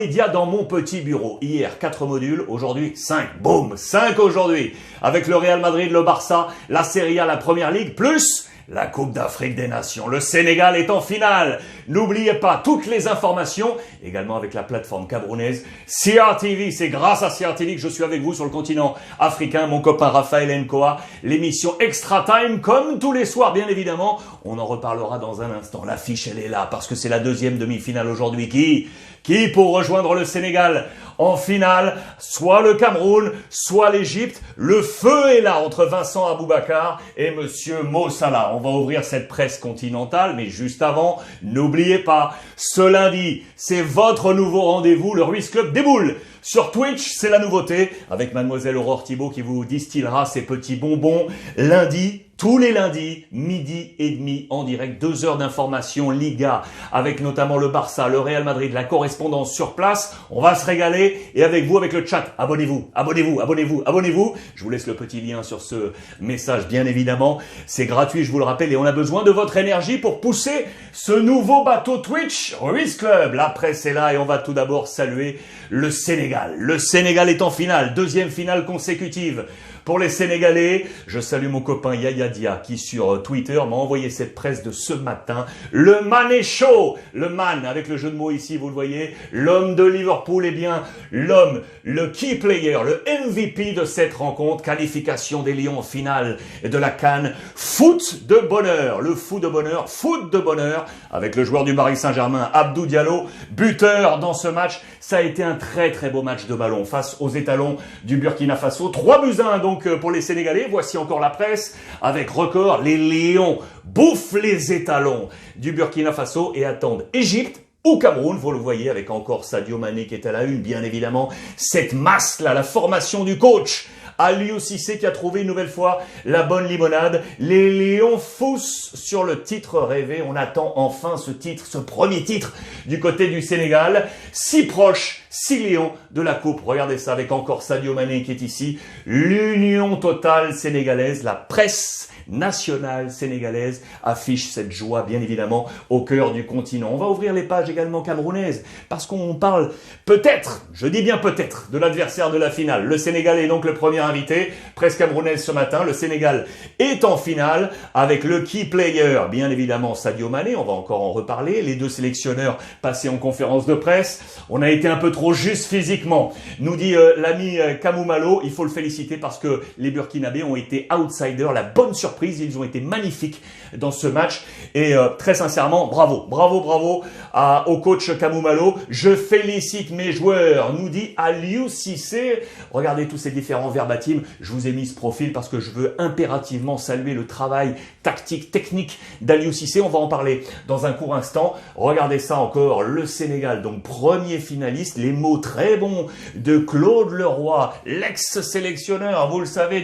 Média dans mon petit bureau. Hier, 4 modules, aujourd'hui 5. Boum, 5 aujourd'hui. Avec le Real Madrid, le Barça, la Serie A, la Première Ligue, plus la Coupe d'Afrique des Nations. Le Sénégal est en finale. N'oubliez pas toutes les informations, également avec la plateforme camerounaise CRTV. C'est grâce à CRTV que je suis avec vous sur le continent africain. Mon copain Raphaël Nkoa, l'émission Extra Time, comme tous les soirs, bien évidemment. On en reparlera dans un instant. L'affiche, elle est là, parce que c'est la deuxième demi-finale aujourd'hui. Qui pour rejoindre le Sénégal en finale, soit le Cameroun, soit l'Égypte. Le feu est là entre Vincent Aboubakar et Monsieur Mo Salah. On va ouvrir cette presse continentale, mais juste avant, n'oubliez pas, ce lundi, c'est votre nouveau rendez-vous, le Ruiz Club des Boules. Sur Twitch, c'est la nouveauté, avec Mademoiselle Aurore Thibault qui vous distillera ses petits bonbons lundi. Tous les lundis, midi et demi, en direct, 2 heures d'information Liga, avec notamment le Barça, le Real Madrid, la correspondance sur place. On va se régaler, et avec vous, avec le chat, abonnez-vous. Je vous laisse le petit lien sur ce message, bien évidemment. C'est gratuit, je vous le rappelle, et on a besoin de votre énergie pour pousser ce nouveau bateau Twitch, Ruiz Club. La presse est là, et on va tout d'abord saluer le Sénégal. Le Sénégal est en finale, deuxième finale consécutive. Pour les Sénégalais, je salue mon copain Yaya Dia qui sur Twitter m'a envoyé cette presse de ce matin. Le Man est chaud. Le Man, avec le jeu de mots ici, vous le voyez. L'homme de Liverpool, eh bien, l'homme, le key player, le MVP de cette rencontre. Qualification des Lions en finale de la CAN. Foot de bonheur. Le foot de bonheur avec le joueur du Paris Saint-Germain, Abdou Diallo, buteur dans ce match. Ça a été un très très beau match de ballon face aux étalons du Burkina Faso. 3-1 donc pour les Sénégalais. Voici encore la presse avec record. Les Lions bouffent les étalons du Burkina Faso et attendent Égypte ou Cameroun. Vous le voyez avec encore Sadio Mané qui est à la une, bien évidemment. Cette masse-là, la formation du coach Aliou Cissé qui a trouvé une nouvelle fois la bonne limonade. Les Lions foussent sur le titre rêvé. On attend enfin ce titre, ce premier titre du côté du Sénégal. Si proche, 6 Lions de la coupe. Regardez ça avec encore Sadio Mané qui est ici. L'union totale sénégalaise, la presse nationale sénégalaise affiche cette joie, bien évidemment, au cœur du continent. On va ouvrir les pages également camerounaises parce qu'on parle peut-être, je dis bien peut-être, de l'adversaire de la finale. Le Sénégal est donc le premier invité. Presse camerounaise ce matin. Le Sénégal est en finale avec le key player, bien évidemment, Sadio Mané. On va encore en reparler. Les 2 sélectionneurs passés en conférence de presse. On a été un peu trop juste physiquement, nous dit l'ami Kamou Malo. Il faut le féliciter parce que les Burkinabés ont été outsiders, la bonne surprise. Ils ont été magnifiques dans ce match et très sincèrement, bravo au coach Kamou Malo. Je félicite mes joueurs, nous dit Aliou Cissé. Regardez tous ces différents verbatims. Je vous ai mis ce profil parce que je veux impérativement saluer le travail tactique, technique d'Aliou Cissé. On va en parler dans un court instant. Regardez ça encore, le Sénégal, donc premier finaliste. Les mots très bons de Claude Leroy, l'ex-sélectionneur, vous le savez,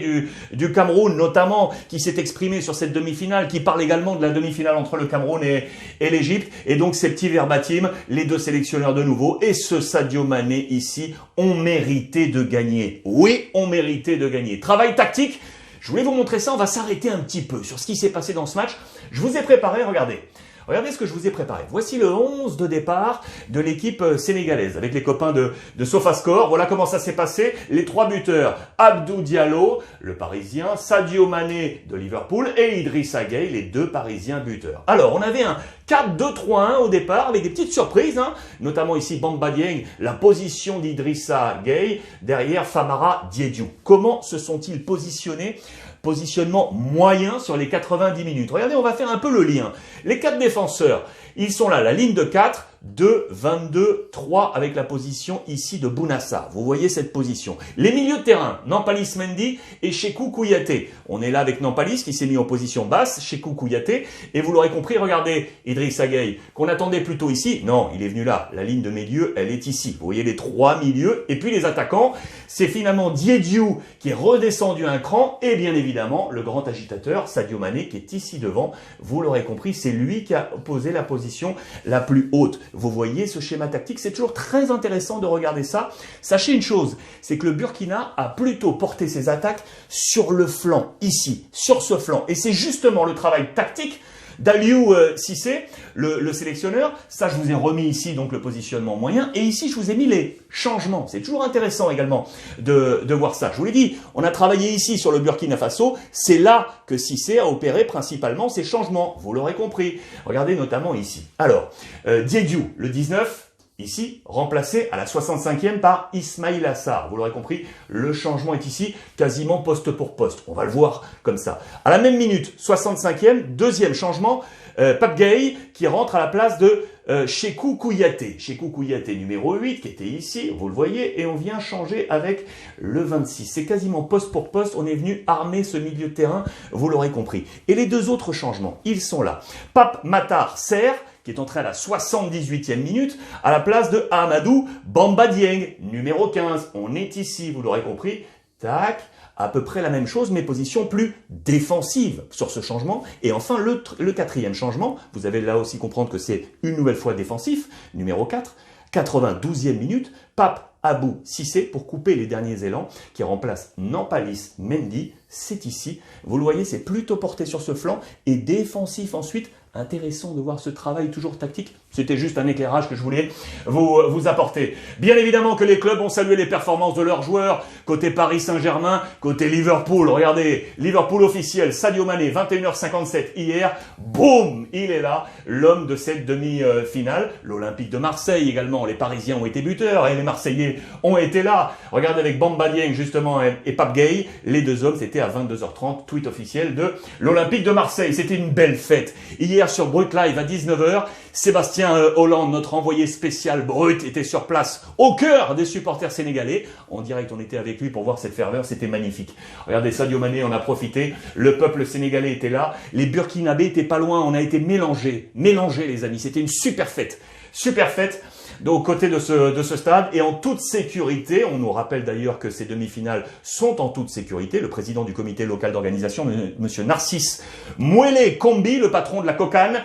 du Cameroun notamment, qui s'est exprimé sur cette demi-finale, qui parle également de la demi-finale entre le Cameroun et l'Égypte. Et donc ces petits verbatims, les 2 sélectionneurs de nouveau et ce Sadio Mané ici ont mérité de gagner. Oui, ont mérité de gagner. Travail tactique, je voulais vous montrer ça. On va s'arrêter un petit peu sur ce qui s'est passé dans ce match. Je vous ai préparé, regardez. Regardez ce que je vous ai préparé. Voici le 11 de départ de l'équipe sénégalaise avec les copains de SofaScore. Voilà comment ça s'est passé. Les 3 buteurs, Abdou Diallo, le Parisien, Sadio Mané de Liverpool et Idrissa Gueye, les 2 Parisiens buteurs. Alors, on avait un 4-2-3-1 au départ avec des petites surprises, notamment ici Bamba Dieng, la position d'Idrissa Gueye, derrière Famara Diédhiou. Comment se sont-ils positionnés ? Positionnement moyen sur les 90 minutes. Regardez, on va faire un peu le lien. Les 4 défenseurs, ils sont là, la ligne de 4, 2, 22, 3 avec la position ici de Bounassa. Vous voyez cette position. Les milieux de terrain, Nampalis Mendy et Cheikhou Kouyaté. On est là avec Nampalis qui s'est mis en position basse, Cheikhou Kouyaté. Et vous l'aurez compris, regardez Idrissa Gueye, qu'on attendait plutôt ici. Non, il est venu là. La ligne de milieu, elle est ici. Vous voyez les 3 milieux. Et puis les attaquants, c'est finalement Diédhiou qui est redescendu un cran. Et bien évidemment, le grand agitateur, Sadio Mané, qui est ici devant. Vous l'aurez compris, c'est lui qui a posé la position la plus haute. Vous voyez ce schéma tactique, c'est toujours très intéressant de regarder ça. Sachez une chose, c'est que le Burkina a plutôt porté ses attaques sur le flanc, ici, sur ce flanc. Et c'est justement le travail tactique d'Aliou Cissé, le sélectionneur. Ça, je vous ai remis ici donc le positionnement moyen. Et ici, je vous ai mis les changements. C'est toujours intéressant également de voir ça. Je vous l'ai dit, on a travaillé ici sur le Burkina Faso. C'est là que Cissé a opéré principalement ses changements. Vous l'aurez compris. Regardez notamment ici. Alors, Diédhiou, le 19... Ici, remplacé à la 65e par Ismaïla Sarr. Vous l'aurez compris, le changement est ici quasiment poste pour poste. On va le voir comme ça. À la même minute, 65e, deuxième changement, Pape Gueye qui rentre à la place de Sékou Kouyaté. Sékou Kouyaté numéro 8 qui était ici, vous le voyez, et on vient changer avec le 26. C'est quasiment poste pour poste, on est venu armer ce milieu de terrain, vous l'aurez compris. Et les deux autres changements, ils sont là. Pape Matar Sarr, qui est entré à la 78e minute, à la place de Amadou Bamba Dieng, numéro 15. On est ici, vous l'aurez compris, tac, à peu près la même chose, mais position plus défensive sur ce changement. Et enfin, le quatrième changement, vous allez là aussi comprendre que c'est une nouvelle fois défensif, numéro 4, 92e minute, Pape Abou Cissé pour couper les derniers élans, qui remplace Nampalis Mendy, c'est ici. Vous le voyez, c'est plutôt porté sur ce flanc et défensif ensuite. Intéressant de voir ce travail toujours tactique. C'était juste un éclairage que je voulais vous apporter. Bien évidemment que les clubs ont salué les performances de leurs joueurs. Côté Paris Saint-Germain, côté Liverpool. Regardez, Liverpool officiel, Sadio Mané, 21h57 hier. Boum, il est là, l'homme de cette demi-finale. L'Olympique de Marseille également. Les Parisiens ont été buteurs et les Marseillais ont été là. Regardez avec Bamba Dieng justement et Pape Gueye. Les deux hommes, c'était à 22h30. Tweet officiel de l'Olympique de Marseille. C'était une belle fête. Hier sur Brut Live à 19h, Sébastien Hollande, notre envoyé spécial Brut, était sur place au cœur des supporters sénégalais. En direct, on était avec lui pour voir cette ferveur, c'était magnifique. Regardez, Sadio Mané, on a profité, le peuple sénégalais était là, les Burkinabés étaient pas loin, on a été mélangés les amis, c'était une super fête. Super fête. Donc, côté de ce stade et en toute sécurité, on nous rappelle d'ailleurs que ces demi-finales sont en toute sécurité. Le président du comité local d'organisation, monsieur Narcisse Mouélé Kombi, le patron de la Kokane,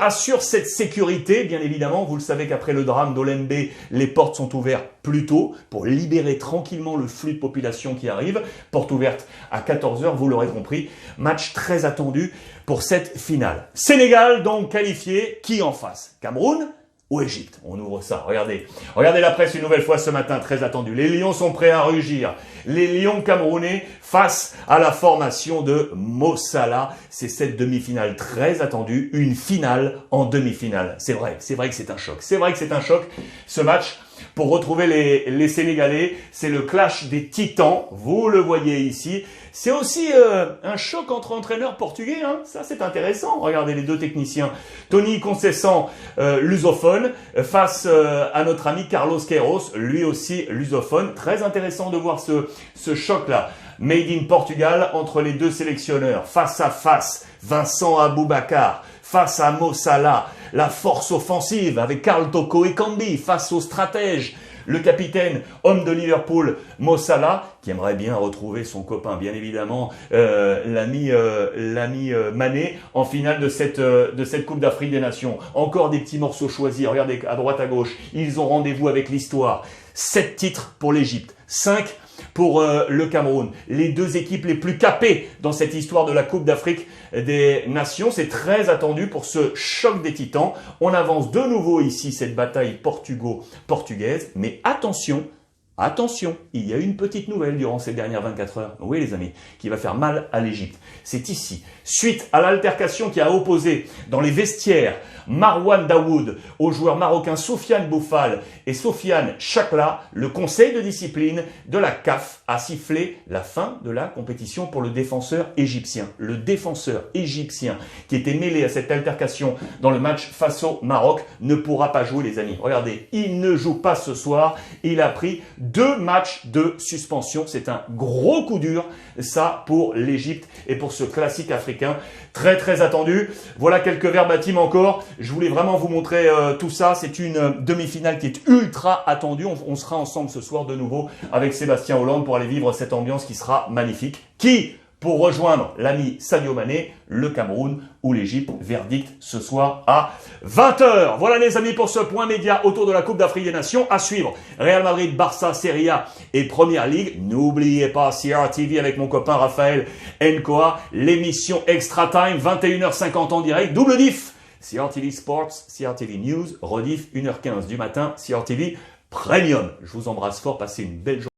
assure cette sécurité. Bien évidemment, vous le savez qu'après le drame d'Olembe, les portes sont ouvertes plus tôt pour libérer tranquillement le flux de population qui arrive. Porte ouverte à 14h, vous l'aurez compris. Match très attendu pour cette finale. Sénégal donc qualifié, qui en face? Cameroun ou Égypte? On ouvre ça, regardez. Regardez la presse une nouvelle fois ce matin, très attendu. Les Lions sont prêts à rugir. Les Lions camerounais face à la formation de Mo Salah. C'est cette demi-finale très attendue, une finale en demi-finale. C'est vrai que c'est un choc. C'est vrai que c'est un choc, ce match. Pour retrouver les Sénégalais, c'est le clash des titans, vous le voyez ici. C'est aussi un choc entre entraîneurs portugais, hein. Ça c'est intéressant. Regardez les deux techniciens. Tony Conceição, lusophone, face à notre ami Carlos Queiroz, lui aussi lusophone. Très intéressant de voir ce choc-là. Made in Portugal entre les deux sélectionneurs. Face à face, Vincent Aboubakar. Face à Mo Salah, la force offensive avec Karl Toko Ekambi, face au stratège, le capitaine, homme de Liverpool, Mo Salah, qui aimerait bien retrouver son copain, bien évidemment, l'ami Mané, en finale de cette Coupe d'Afrique des Nations. Encore des petits morceaux choisis, regardez à droite à gauche, ils ont rendez-vous avec l'histoire. 7 titres pour l'Égypte, 5 pour le Cameroun. Les deux équipes les plus capées dans cette histoire de la Coupe d'Afrique des Nations. C'est très attendu pour ce choc des titans. On avance de nouveau ici cette bataille portugo-portugaise. Mais attention, il y a une petite nouvelle durant ces dernières 24 heures. Oui les amis, qui va faire mal à l'Égypte. C'est ici. Suite à l'altercation qui a opposé dans les vestiaires Marwan Daoud au joueur marocain Soufiane Boufal et Sofiane Chakla, le conseil de discipline de la CAF a sifflé la fin de la compétition pour le défenseur égyptien. Le défenseur égyptien qui était mêlé à cette altercation dans le match face au Maroc ne pourra pas jouer les amis. Regardez, il ne joue pas ce soir. Il a pris 2 matchs de suspension. C'est un gros coup dur ça pour l'Égypte et pour ce classique africain. Très très attendu. Voilà quelques verbatim encore. Je voulais vraiment vous montrer tout ça. C'est une demi-finale qui est ultra attendue. On sera ensemble ce soir de nouveau avec Sébastien Hollande pour aller vivre cette ambiance qui sera magnifique. Qui pour rejoindre l'ami Sadio Mané, le Cameroun ou l'Égypte. Verdict ce soir à 20h. Voilà les amis pour ce point média autour de la Coupe d'Afrique des Nations. À suivre, Real Madrid, Barça, Serie A et Première Ligue. N'oubliez pas CRTV avec mon copain Raphaël Nkoa, l'émission Extra Time, 21h50 en direct, double diff. CRTV Sports, CRTV News, rediff 1h15 du matin, CRTV Premium. Je vous embrasse fort, passez une belle journée.